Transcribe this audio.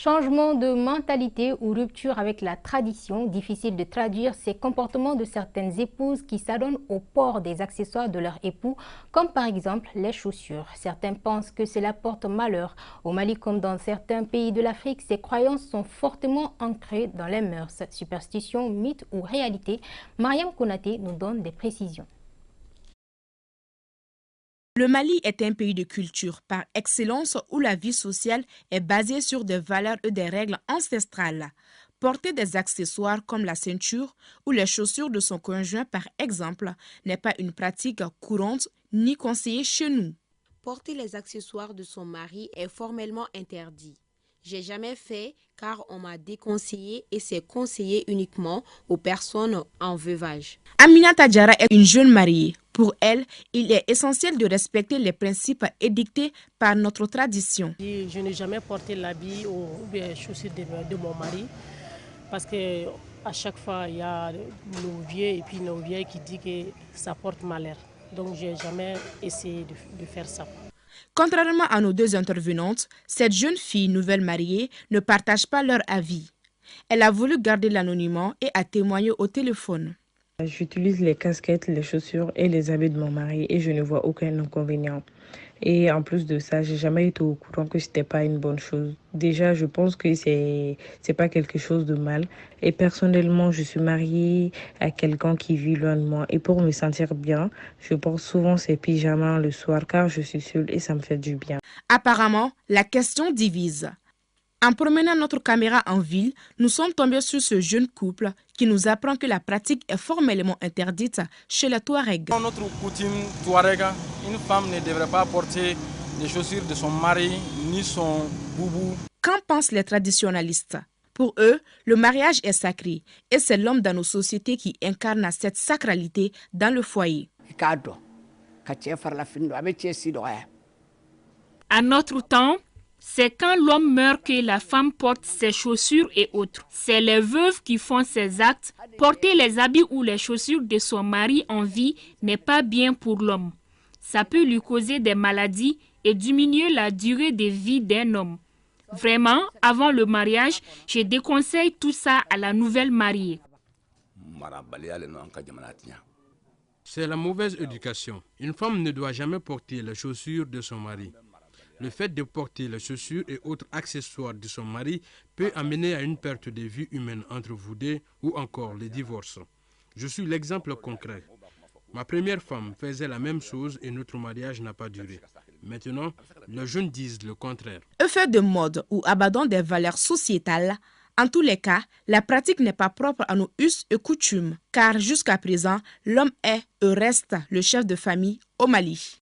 Changement de mentalité ou rupture avec la tradition, difficile de traduire ces comportements de certaines épouses qui s'adonnent au port des accessoires de leur époux, comme par exemple les chaussures. Certains pensent que cela porte malheur. Au Mali comme dans certains pays de l'Afrique, ces croyances sont fortement ancrées dans les mœurs. Superstition, mythe ou réalité, Mariam Konaté nous donne des précisions. Le Mali est un pays de culture par excellence où la vie sociale est basée sur des valeurs et des règles ancestrales. Porter des accessoires comme la ceinture ou les chaussures de son conjoint, par exemple, n'est pas une pratique courante ni conseillée chez nous. Porter les accessoires de son mari est formellement interdit. J'ai jamais fait car on m'a déconseillé et c'est conseillé uniquement aux personnes en veuvage. Aminata Diarra est une jeune mariée. Pour elle, il est essentiel de respecter les principes édictés par notre tradition. Je n'ai jamais porté l'habit ou les chaussures de mon mari parce qu'à chaque fois, il y a nos vieux et puis nos vieilles qui disent que ça porte malheur. Donc, je n'ai jamais essayé de faire ça. Contrairement à nos deux intervenantes, cette jeune fille nouvelle mariée ne partage pas leur avis. Elle a voulu garder l'anonymat et a témoigné au téléphone. J'utilise les casquettes, les chaussures et les habits de mon mari et je ne vois aucun inconvénient. Et en plus de ça, j'ai jamais été au courant que c'était pas une bonne chose. Déjà, je pense que c'est pas quelque chose de mal. Et personnellement, je suis mariée à quelqu'un qui vit loin de moi. Et pour me sentir bien, je porte souvent ces pyjamas le soir car je suis seule et ça me fait du bien. Apparemment, la question divise. En promenant notre caméra en ville, nous sommes tombés sur ce jeune couple qui nous apprend que la pratique est formellement interdite chez les Touaregs. Dans notre coutume Touareg, une femme ne devrait pas porter les chaussures de son mari ni son boubou. Qu'en pensent les traditionnalistes? Pour eux, le mariage est sacré et c'est l'homme dans nos sociétés qui incarne cette sacralité dans le foyer. À notre temps, c'est quand l'homme meurt que la femme porte ses chaussures et autres. C'est les veuves qui font ces actes. Porter les habits ou les chaussures de son mari en vie n'est pas bien pour l'homme. Ça peut lui causer des maladies et diminuer la durée de vie d'un homme. Vraiment, avant le mariage, je déconseille tout ça à la nouvelle mariée. C'est la mauvaise éducation. Une femme ne doit jamais porter les chaussures de son mari. Le fait de porter les chaussures et autres accessoires de son mari peut amener à une perte de vie humaine entre vous deux ou encore le divorce. Je suis l'exemple concret. Ma première femme faisait la même chose et notre mariage n'a pas duré. Maintenant, les jeunes disent le contraire. Effet de mode ou abandon des valeurs sociétales, en tous les cas, la pratique n'est pas propre à nos us et coutumes, car jusqu'à présent, l'homme est et reste le chef de famille au Mali.